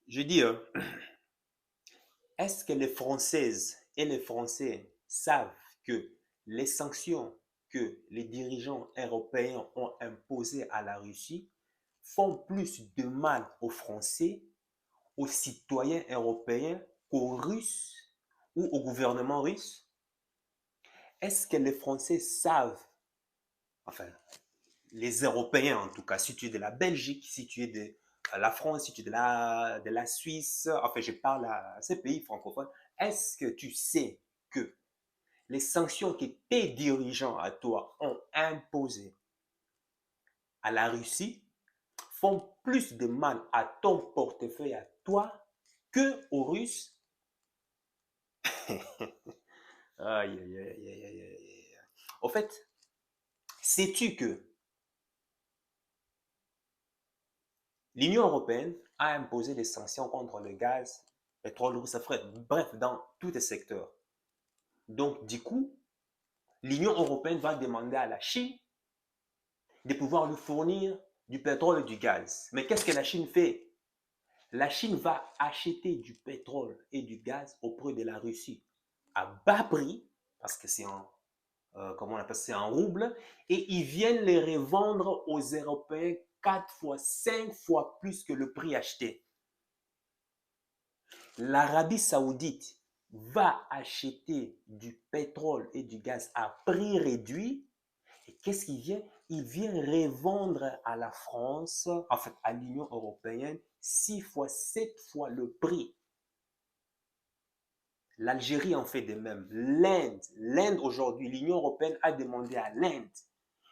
Je dis, est-ce que les Françaises et les Français savent que les sanctions que les dirigeants européens ont imposées à la Russie font plus de mal aux Français, aux citoyens européens qu'aux Russes ou au gouvernement russe? Est-ce que les Français savent, enfin, les Européens en tout cas, si tu es de la Belgique, si tu es de la France, si tu es de la Suisse, enfin je parle à ces pays francophones, est-ce que tu sais que les sanctions que tes dirigeants à toi ont imposées à la Russie font plus de mal à ton portefeuille à toi que aux Russes? Aïe, aïe, aïe, aïe, aïe, aïe. Au fait, sais-tu que l'Union européenne a imposé des sanctions contre le gaz, pétrole russe, bref, dans tous les secteurs. Donc, du coup, l'Union européenne va demander à la Chine de pouvoir lui fournir du pétrole et du gaz. Mais qu'est-ce que la Chine fait? La Chine va acheter du pétrole et du gaz auprès de la Russie à bas prix, parce que c'est en, comment on appelle ça, c'est en rouble, et ils viennent les revendre aux Européens 4 fois, 5 fois plus que le prix acheté. L'Arabie saoudite va acheter du pétrole et du gaz à prix réduit. Et qu'est-ce qu'il vient? Il vient revendre à la France, en fait à l'Union européenne, 6 fois, 7 fois le prix. L'Algérie en fait de même. L'Inde aujourd'hui, l'Union européenne a demandé à l'Inde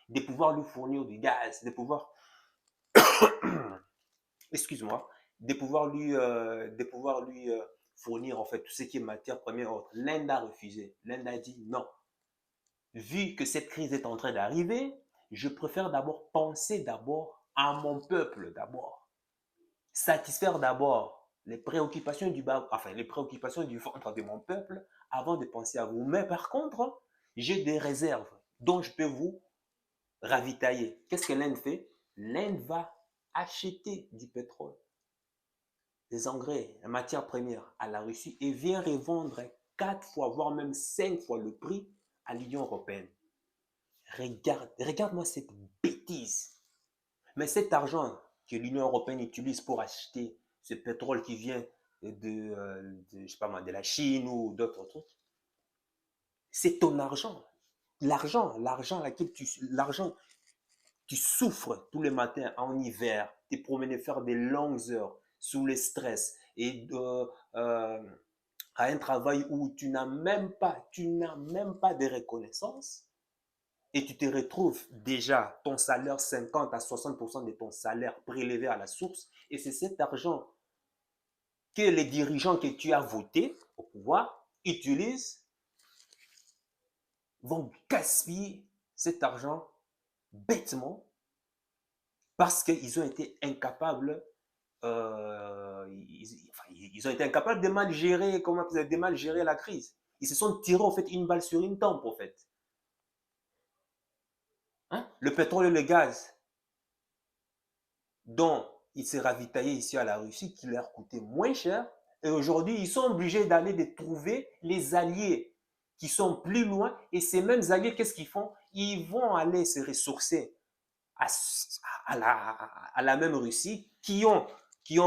de pouvoir lui fournir du gaz, de pouvoir, excuse-moi, de pouvoir lui fournir en fait tout ce qui est matière première autre. L'Inde a refusé. L'Inde a dit non. Vu que cette crise est en train d'arriver, je préfère d'abord penser d'abord à mon peuple d'abord. Satisfaire d'abord les préoccupations du bas, enfin les préoccupations du ventre de mon peuple avant de penser à vous. Mais par contre, j'ai des réserves dont je peux vous ravitailler. Qu'est-ce que l'Inde fait? L'Inde va acheter du pétrole, des engrais, des matières premières à la Russie et vient revendre 4 fois, voire même 5 fois le prix à l'Union européenne. Regarde-moi cette bêtise. Mais cet argent que l'Union européenne utilise pour acheter ce pétrole qui vient je sais pas moi, de la Chine ou d'autres trucs, c'est ton argent. L'argent, tu souffres tous les matins en hiver, tu es promené faire des longues heures sous le stress et à un travail où tu n'as même pas de reconnaissance et tu te retrouves déjà ton salaire 50 à 60% de ton salaire prélevé à la source et c'est cet argent que les dirigeants que tu as votés au pouvoir utilisent, vont gaspiller cet argent bêtement parce qu'ils ont été incapables ils ont été incapables de mal gérer, de mal gérer la crise. Ils se sont tirés en fait une balle sur une tempe en fait. Hein? Le pétrole et le gaz dont ils se ravitaillaient ici à la Russie, qui leur coûtait moins cher. Et aujourd'hui, ils sont obligés d'aller de trouver les alliés qui sont plus loin. Et ces mêmes alliés, qu'est-ce qu'ils font? Ils vont aller se ressourcer à, à la même Russie, qui ont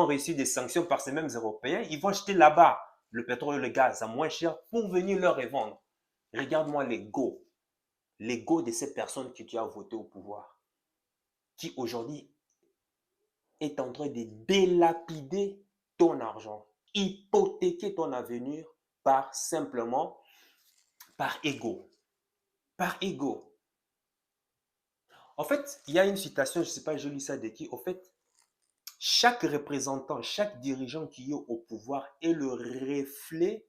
reçu des sanctions par ces mêmes Européens. Ils vont acheter là-bas le pétrole et le gaz à moins cher pour venir leur revendre. Regarde-moi l'ego de ces personnes que tu as voté au pouvoir, qui aujourd'hui est en train de délapider ton argent, hypothéquer ton avenir par simplement, par ego. Par ego. En fait, il y a une citation, je ne sais pas, je lis ça de qui. En fait, chaque représentant, chaque dirigeant qui est au pouvoir est le reflet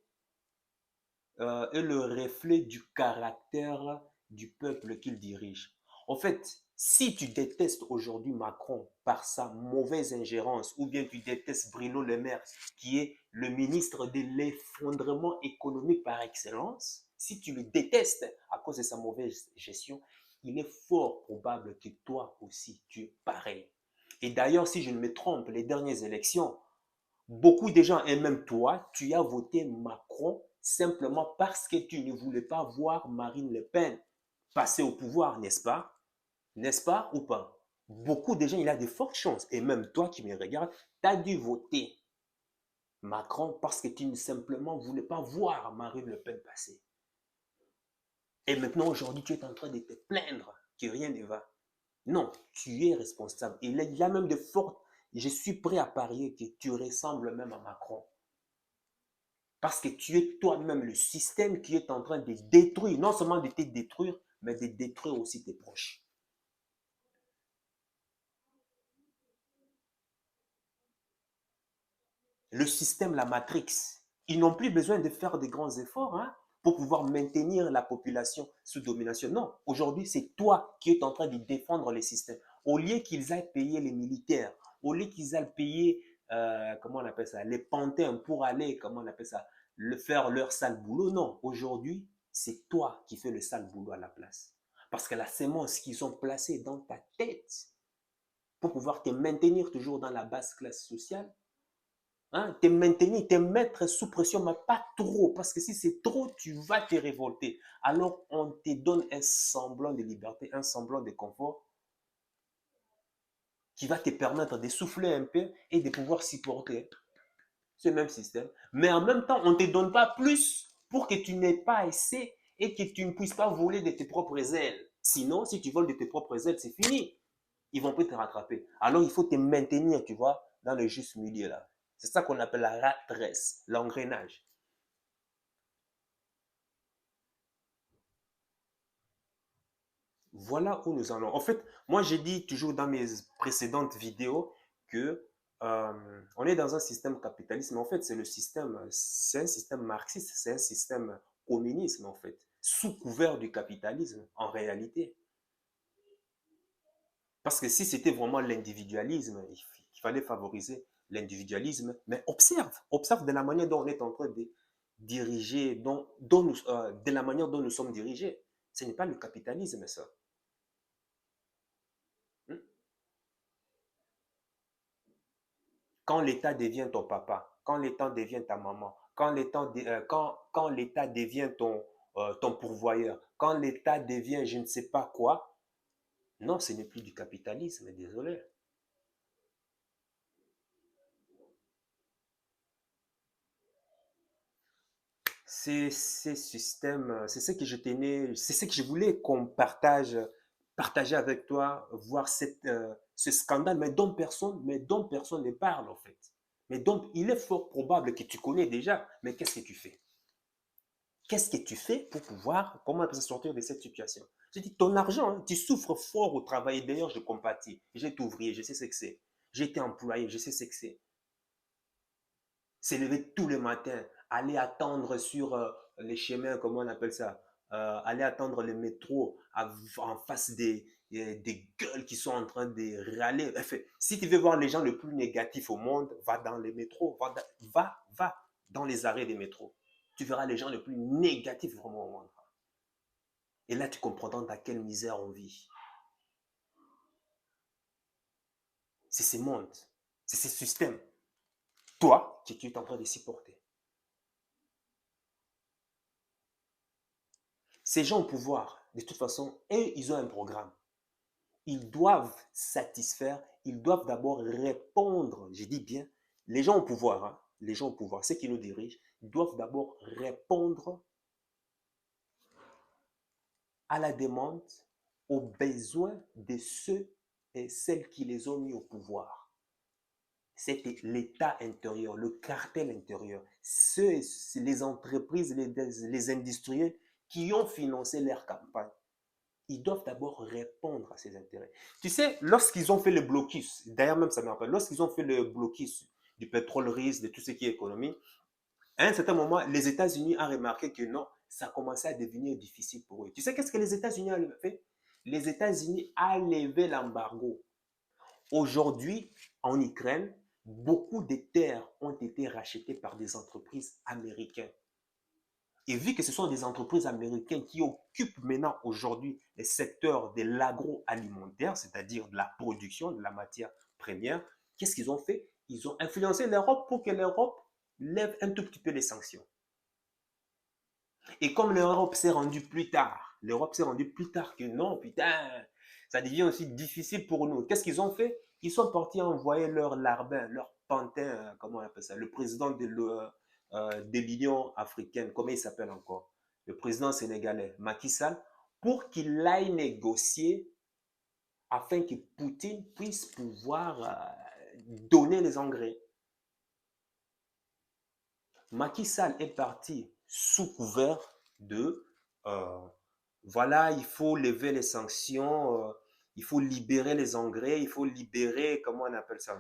du caractère du peuple qu'il dirige. En fait, si tu détestes aujourd'hui Macron par sa mauvaise ingérence, ou bien tu détestes Bruno Le Maire, qui est le ministre de l'effondrement économique par excellence, si tu le détestes à cause de sa mauvaise gestion, il est fort probable que toi aussi, tu es pareil. Et d'ailleurs, si je ne me trompe, les dernières élections, Beaucoup de gens, et même toi, tu as voté Macron simplement parce que tu ne voulais pas voir Marine Le Pen passer au pouvoir, n'est-ce pas? N'est-ce pas ou pas? Beaucoup de gens, il a de fortes chances. Et même toi qui me regardes, tu as dû voter Macron parce que tu ne simplement voulais pas voir Marine Le Pen passer. Et maintenant, aujourd'hui, tu es en train de te plaindre que rien ne va. Non, tu es responsable. Il y a même de fortes... Je suis prêt à parier que tu ressembles même à Macron. Parce que tu es toi-même le système qui est en train de détruire, non seulement de te détruire, mais de détruire aussi tes proches. Le système, la matrix, ils n'ont plus besoin de faire de grands efforts hein, pour pouvoir maintenir la population sous domination. Non, aujourd'hui, c'est toi qui es en train de défendre les systèmes. Au lieu qu'ils aillent payer les militaires, au lieu qu'ils aillent payer, comment on appelle ça, les pantins pour aller, comment on appelle ça, faire leur sale boulot. Non, aujourd'hui, c'est toi qui fais le sale boulot à la place. Parce que la sémence qu'ils ont placée dans ta tête pour pouvoir te maintenir toujours dans la basse classe sociale, hein, te maintenir, te mettre sous pression, mais pas trop, parce que si c'est trop, tu vas te révolter. Alors, on te donne un semblant de liberté, un semblant de confort qui va te permettre de souffler un peu et de pouvoir supporter ce même système. Mais en même temps, on ne te donne pas plus pour que tu n'aies pas assez et que tu ne puisses pas voler de tes propres ailes. Sinon, si tu voles de tes propres ailes, c'est fini. Ils vont pas te rattraper. Alors, il faut te maintenir, tu vois, dans le juste milieu là. C'est ça qu'on appelle la rat race, l'engrenage. Voilà où nous allons. En fait, moi, j'ai dit toujours dans mes précédentes vidéos que on est dans un système capitaliste, mais en fait, c'est un système marxiste, c'est un système communisme, en fait, sous couvert du capitalisme, en réalité. Parce que si c'était vraiment l'individualisme, il fallait favoriser l'individualisme, mais observe de la manière dont on est en train de diriger, de la manière dont nous sommes dirigés. Ce n'est pas le capitalisme, ça. Hmm? Quand l'État devient ton papa, quand l'État devient ta maman, quand l'État devient ton pourvoyeur, quand l'État devient je ne sais pas quoi, non, ce n'est plus du capitalisme, désolé. C'est ces systèmes, c'est ce que je tenais, c'est ce que je voulais qu'on partager avec toi, voir ce scandale, mais dont personne ne parle en fait. Mais donc, il est fort probable que tu connais déjà, mais qu'est-ce que tu fais? Qu'est-ce que tu fais pour pouvoir, comment on sortir de cette situation? Je dis, ton argent, hein, tu souffres fort au travail. D'ailleurs, je compatis. J'étais ouvrier, je sais ce que c'est. J'étais employé, je sais ce que c'est. C'est lever tous les matins, aller attendre sur les chemins, comment on appelle ça, aller attendre le métro en face des gueules qui sont en train de râler. Enfin, si tu veux voir les gens les plus négatifs au monde, va dans les métros, va dans les arrêts des métros. Tu verras les gens les plus négatifs vraiment au monde. Et là, tu comprendras dans quelle misère on vit. C'est ces mondes, c'est ces systèmes. Toi, que tu es en train de supporter. Ces gens au pouvoir, de toute façon, eux, ils ont un programme. Ils doivent satisfaire, ils doivent d'abord répondre, je dis bien, les gens au pouvoir, hein, les gens au pouvoir, ceux qui nous dirigent, ils doivent d'abord répondre à la demande, aux besoins de ceux et celles qui les ont mis au pouvoir. C'est l'État intérieur, le cartel intérieur, les entreprises, les industriels qui ont financé leur campagne. Ils doivent d'abord répondre à ces intérêts. Tu sais, lorsqu'ils ont fait le blocus, d'ailleurs même ça me rappelle, lorsqu'ils ont fait le blocus du pétrole russe, de tout ce qui est économie, à un certain moment, les États-Unis ont remarqué que non, ça commençait à devenir difficile pour eux. Tu sais qu'est-ce que les États-Unis ont fait? Les États-Unis ont levé l'embargo. Aujourd'hui, en Ukraine, beaucoup de terres ont été rachetées par des entreprises américaines. Et vu que ce sont des entreprises américaines qui occupent maintenant aujourd'hui les secteurs de l'agroalimentaire, c'est-à-dire de la production de la matière première, qu'est-ce qu'ils ont fait? ils ont influencé l'Europe pour que l'Europe lève un tout petit peu les sanctions. Et comme l'Europe s'est rendue plus tard que non, putain, ça devient aussi difficile pour nous. Qu'est-ce qu'ils ont fait? Ils sont partis envoyer leur larbin, leur pantin, comment on appelle ça, le président de l'Union africaine, comment il s'appelle encore? Le président sénégalais, Macky Sall, pour qu'il aille négocier afin que Poutine puisse pouvoir donner les engrais. Macky Sall est parti sous couvert de euh, voilà, il faut lever les sanctions, il faut libérer les engrais, il faut libérer, comment on appelle ça,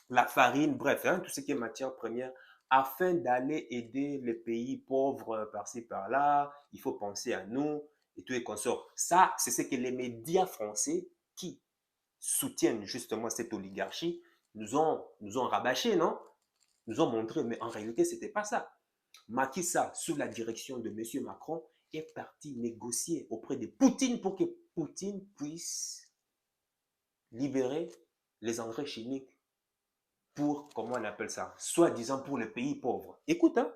la farine, bref, hein, tout ce qui est matière première, afin d'aller aider les pays pauvres par-ci, par-là. Il faut penser à nous et tout et consorts. Ça, c'est ce que les médias français qui soutiennent justement cette oligarchie nous ont rabâché, non? Nous ont montré, mais en réalité, ce n'était pas ça. Macky Sall, sous la direction de M. Macron, est parti négocier auprès de Poutine pour que Poutine puisse libérer les engrais chimiques pour, comment on appelle ça, soi-disant pour les pays pauvres. Écoute, hein,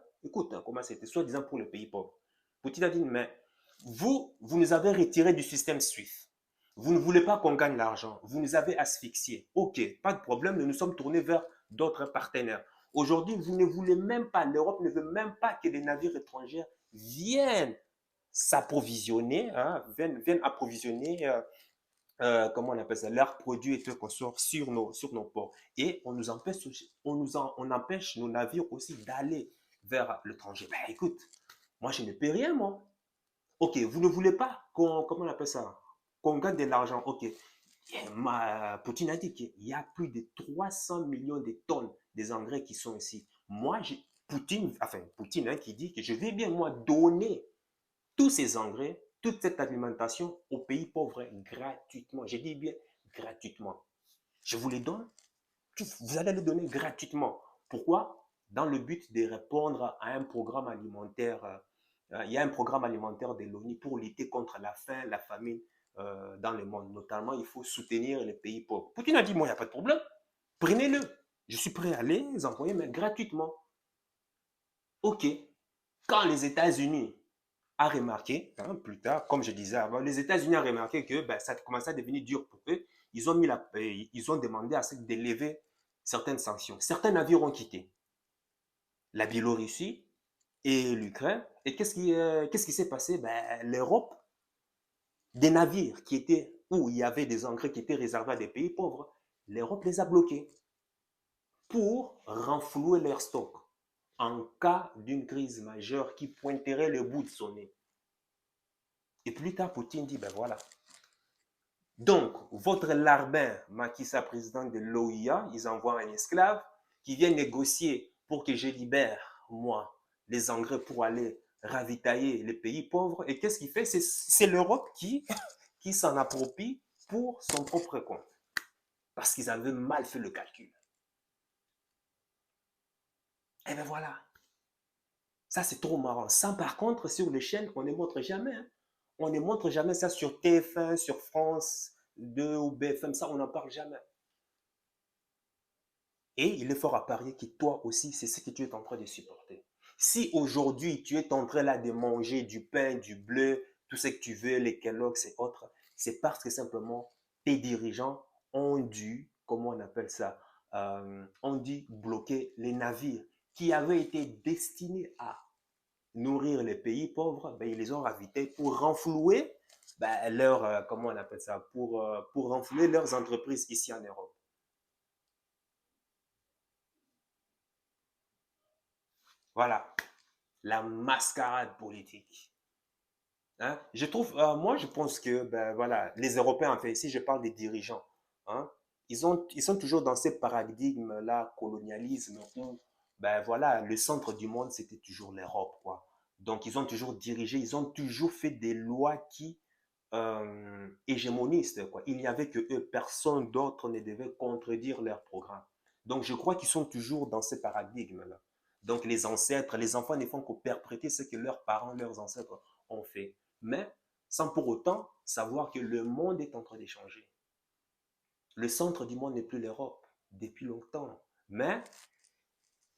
comment c'était, soi-disant pour les pays pauvres. Poutine a dit, mais vous nous avez retiré du système SWIFT. Vous ne voulez pas qu'on gagne l'argent. Vous nous avez asphyxiés. Ok, pas de problème, nous nous sommes tournés vers d'autres partenaires. Aujourd'hui, vous ne voulez même pas, l'Europe ne veut même pas que des navires étrangers viennent s'approvisionner, hein, viennent approvisionner comment on appelle ça, leurs produits et tout consort sur nos ports. Et on empêche nos navires aussi d'aller vers l'étranger. Ben écoute, moi je ne paie rien, moi. Ok, vous ne voulez pas comment on appelle ça, qu'on gagne de l'argent. Ok, Poutine a dit qu'il y a plus de 300 millions de tonnes des engrais qui sont ici. Moi, Poutine hein, qui dit que je vais bien, moi, donner tous ces engrais, toute cette alimentation aux pays pauvres gratuitement. Je dis bien gratuitement. Je vous les donne, vous allez les donner gratuitement. Pourquoi? Dans le but de répondre à un programme alimentaire. Il y a un programme alimentaire de l'ONU pour lutter contre la faim, la famine dans le monde. Notamment, il faut soutenir les pays pauvres. Poutine a dit, moi, il n'y a pas de problème. Prenez-le. Je suis prêt à les envoyer, mais gratuitement. OK. Quand les États-Unis a remarqué, hein, plus tard, comme je disais avant, les États-Unis ont remarqué que ben, ça commençait à devenir dur pour eux. Ils ont demandé à ceux d'élever certaines sanctions. Certains navires ont quitté la Biélorussie et l'Ukraine. Et qu'est-ce qui s'est passé? Ben, l'Europe, des navires qui étaient où il y avait des engrais qui étaient réservés à des pays pauvres, l'Europe les a bloqués pour renflouer leurs stocks en cas d'une crise majeure qui pointerait le bout de son nez. Et plus tard, Poutine dit, ben voilà. Donc, votre larbin, Macky Sall, président de l'OIA, ils envoient un esclave qui vient négocier pour que je libère, moi, les engrais pour aller ravitailler les pays pauvres. Et qu'est-ce qu'il fait? C'est l'Europe qui s'en approprie pour son propre compte. Parce qu'ils avaient mal fait le calcul. Et bien voilà. Ça, c'est trop marrant. Ça, par contre, sur les chaînes, on ne montre jamais. Hein. On ne montre jamais ça sur TF1, sur France 2 ou BFM. Ça, on n'en parle jamais. Et il est fort à parier que toi aussi, c'est ce que tu es en train de supporter. Si aujourd'hui, tu es en train là de manger du pain, du bleu, tout ce que tu veux, les Kellogg's et autres, c'est parce que simplement tes dirigeants ont dû, comment on appelle ça, ont dû bloquer les navires qui avaient été destinés à nourrir les pays pauvres, ben, ils les ont ravités pour renflouer ben, comment on appelle ça, pour renflouer leurs entreprises ici en Europe. Voilà, la mascarade politique. Hein? Moi, je pense que ben, voilà, les Européens, en fait, ici, je parle des dirigeants. Hein? Ils sont toujours dans ces paradigmes-là, colonialisme, où ben, voilà, le centre du monde, c'était toujours l'Europe. Quoi. Donc, ils ont toujours dirigé, ils ont toujours fait des lois qui hégémonistes. Quoi. Il n'y avait que eux, personne d'autre ne devait contredire leur programme. Donc, je crois qu'ils sont toujours dans ces paradigmes-là. Donc, les ancêtres, les enfants ne font que perpréter ce que leurs parents, leurs ancêtres ont fait. Mais sans pour autant savoir que le monde est en train de changer. Le centre du monde n'est plus l'Europe depuis longtemps. Mais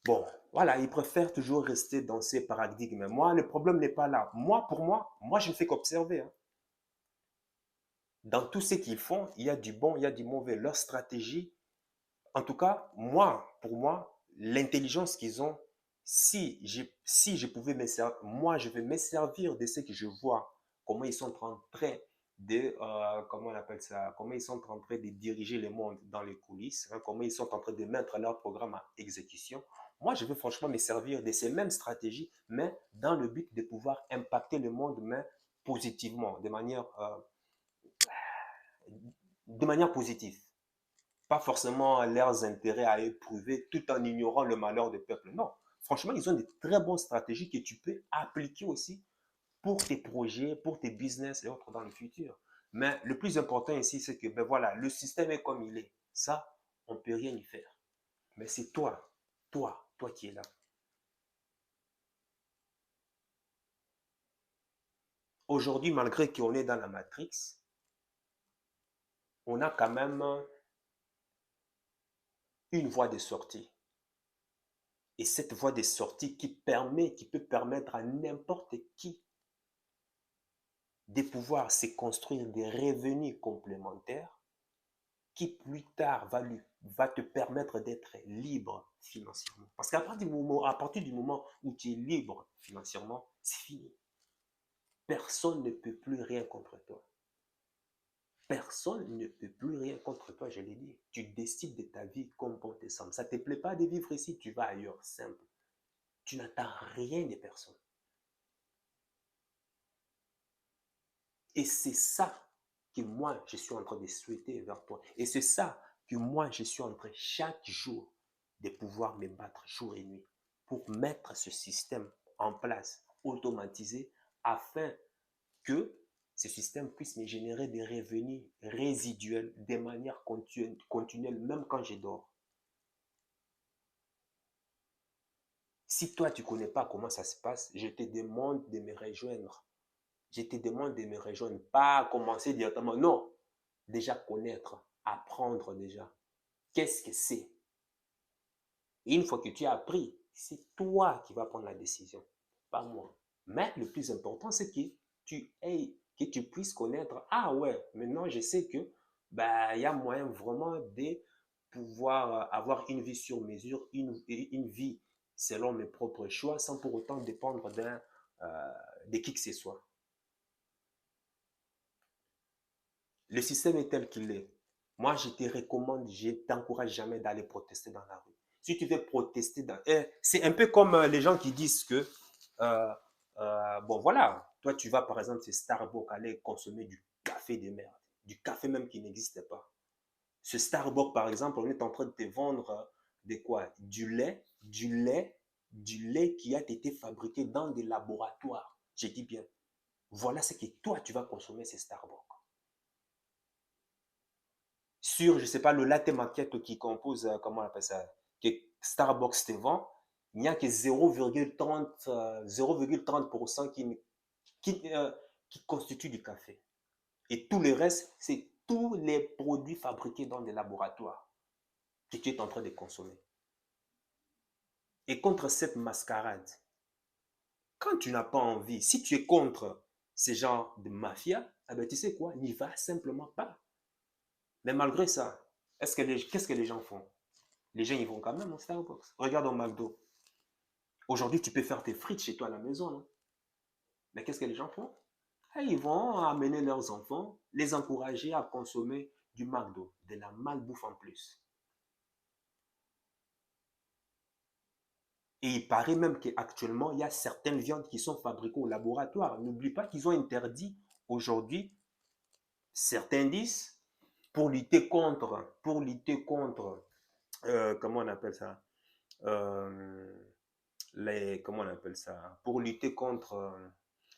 bon, voilà, ils préfèrent toujours rester dans ces paradigmes. Moi, le problème n'est pas là. Moi, pour moi, je ne fais qu'observer, hein. Dans tout ce qu'ils font, il y a du bon, il y a du mauvais. Leur stratégie, en tout cas, moi, pour moi, l'intelligence qu'ils ont, si je pouvais me servir, moi, je vais me servir de ce que je vois, comment ils sont en train de, comment on appelle ça, comment ils sont en train de diriger le monde dans les coulisses, hein, comment ils sont en train de mettre leur programme à exécution. Moi, je veux franchement me servir de ces mêmes stratégies, mais dans le but de pouvoir impacter le monde, mais positivement, de manière positive. Pas forcément leurs intérêts à éprouver tout en ignorant le malheur des peuples. Non, franchement, ils ont des très bonnes stratégies que tu peux appliquer aussi pour tes projets, pour tes business et autres dans le futur. Mais le plus important ici, c'est que ben voilà, le système est comme il est. Ça, on ne peut rien y faire. Mais c'est toi qui es là. Aujourd'hui, malgré qu'on est dans la Matrix, on a quand même une voie de sortie. Et cette voie de sortie qui peut permettre à n'importe qui de pouvoir se construire des revenus complémentaires qui plus tard va te permettre d'être libre financièrement. Parce à partir du moment où tu es libre financièrement, c'est fini. Personne ne peut plus rien contre toi. Personne ne peut plus rien contre toi, je l'ai dit. Tu décides de ta vie comme bon te semble. Ça ne te plaît pas de vivre ici, tu vas ailleurs, simple. Tu n'attends rien de personne. Et c'est ça que moi, je suis en train de souhaiter vers toi. Et c'est ça que moi, je suis en train chaque jour de pouvoir me battre jour et nuit pour mettre ce système en place, automatisé, afin que ce système puisse me générer des revenus résiduels de manière continuelle, même quand je dors. Si toi, tu ne connais pas comment ça se passe, je te demande de me rejoindre. Je te demande de me rejoindre, pas commencer directement. Non, déjà connaître, apprendre déjà. Qu'est-ce que c'est? Et une fois que tu as appris, c'est toi qui vas prendre la décision, pas moi. Mais le plus important, c'est que que tu puisses connaître, ah ouais, maintenant je sais que bah, il y a moyen vraiment de pouvoir avoir une vie sur mesure, une vie selon mes propres choix, sans pour autant dépendre de qui que ce soit. Le système est tel qu'il est. Moi, je te recommande, je ne t'encourage jamais d'aller protester dans la rue. Si tu veux protester c'est un peu comme les gens qui disent que, euh, bon voilà, toi tu vas par exemple chez Starbucks aller consommer du café de merde, du café même qui n'existe pas. Ce Starbucks par exemple, on est en train de te vendre de quoi? Du lait qui a été fabriqué dans des laboratoires. Je dis bien, voilà ce que toi tu vas consommer chez Starbucks. Sur, je ne sais pas, le latte macchiato qui compose, comment on appelle ça, que Starbucks te vend, il n'y a que 0,30% qui constitue du café. Et tout le reste, c'est tous les produits fabriqués dans des laboratoires que tu es en train de consommer. Et contre cette mascarade, quand tu n'as pas envie, si tu es contre ce genre de mafia, eh ben, tu sais quoi, n'y va simplement pas. Mais malgré ça, qu'est-ce que les gens font? Les gens, ils vont quand même au Starbucks. Regarde au McDo. Aujourd'hui, tu peux faire tes frites chez toi à la maison, non? Mais qu'est-ce que les gens font? Ils vont amener leurs enfants, les encourager à consommer du McDo, de la malbouffe en plus. Et il paraît même qu'actuellement, il y a certaines viandes qui sont fabriquées au laboratoire. N'oublie pas qu'ils ont interdit aujourd'hui certains indices comment on appelle ça? Euh, comment on appelle ça, pour lutter contre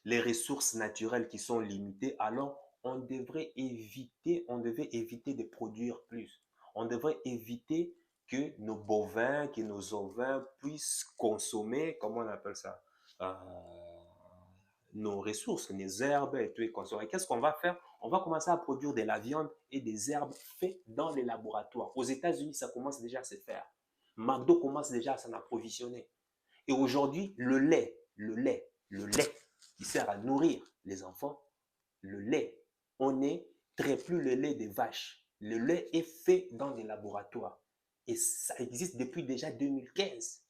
les ressources naturelles qui sont limitées, alors on devait éviter de produire plus. On devrait éviter que nos bovins, que nos ovins puissent consommer, comment on appelle ça, euh, nos ressources, les herbes et tout et consommer. Qu'est-ce qu'on va faire? On va commencer à produire de la viande et des herbes faites dans les laboratoires. Aux États-Unis, ça commence déjà à se faire. McDo commence déjà à s'en approvisionner. Et aujourd'hui, le lait qui sert à nourrir les enfants, le lait, on ne traite plus le lait des vaches. Le lait est fait dans des laboratoires. Et ça existe depuis déjà 2015.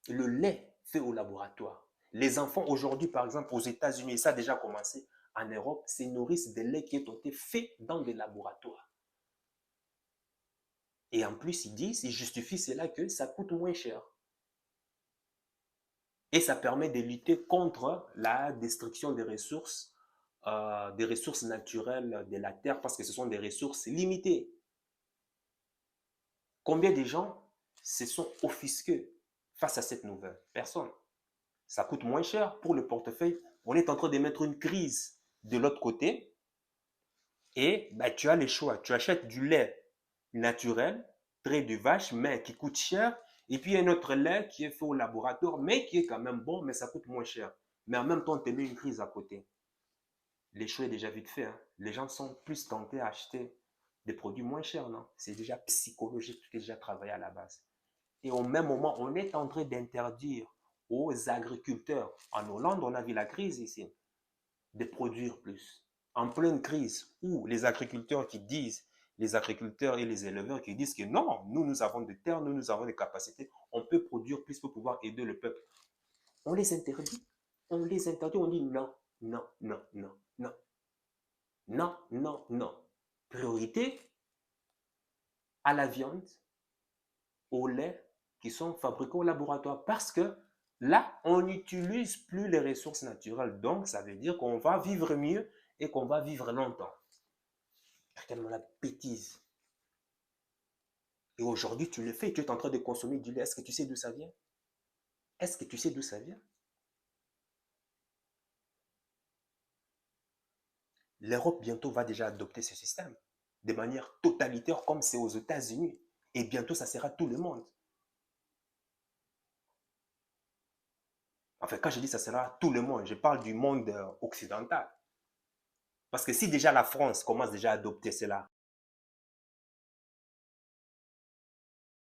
Le lait fait au laboratoire. Les enfants aujourd'hui, par exemple, aux États-Unis, et ça a déjà commencé en Europe, se nourrissent des laits qui ont été faits dans des laboratoires. Et en plus, ils justifient cela que ça coûte moins cher. Et ça permet de lutter contre la destruction des ressources naturelles de la Terre parce que ce sont des ressources limitées. Combien de gens se sont offusqués face à cette nouvelle? Personne. Ça coûte moins cher pour le portefeuille. On est en train de mettre une crise de l'autre côté et bah, tu as les choix. Tu achètes du lait naturel, trait de vache, mais qui coûte cher. Et puis, il y a un autre lait qui est fait au laboratoire, mais qui est quand même bon, mais ça coûte moins cher. Mais en même temps, on te met une crise à côté. Les choix est déjà vite fait. Hein. Les gens sont plus tentés à acheter des produits moins chers, non? C'est déjà psychologique, tout est déjà travaillé à la base. Et au même moment, on est en train d'interdire aux agriculteurs. En Hollande, on a vu la crise ici, de produire plus. En pleine crise, où les agriculteurs les agriculteurs et les éleveurs qui disent que non, nous avons des terres, nous avons des capacités, on peut produire plus pour pouvoir aider le peuple. On les interdit. On les interdit, on dit non, non, non, non, non, non, non, non. Priorité à la viande, au lait qui sont fabriqués au laboratoire parce que là, on n'utilise plus les ressources naturelles. Donc, ça veut dire qu'on va vivre mieux et qu'on va vivre longtemps. Tellement la bêtise. Et aujourd'hui, tu le fais, tu es en train de consommer du lait. Est-ce que tu sais d'où ça vient? Est-ce que tu sais d'où ça vient? L'Europe bientôt va déjà adopter ce système de manière totalitaire comme c'est aux États-Unis. Et bientôt, ça sera tout le monde. Enfin, quand je dis ça sera tout le monde, je parle du monde occidental. Parce que si déjà la France commence déjà à adopter cela,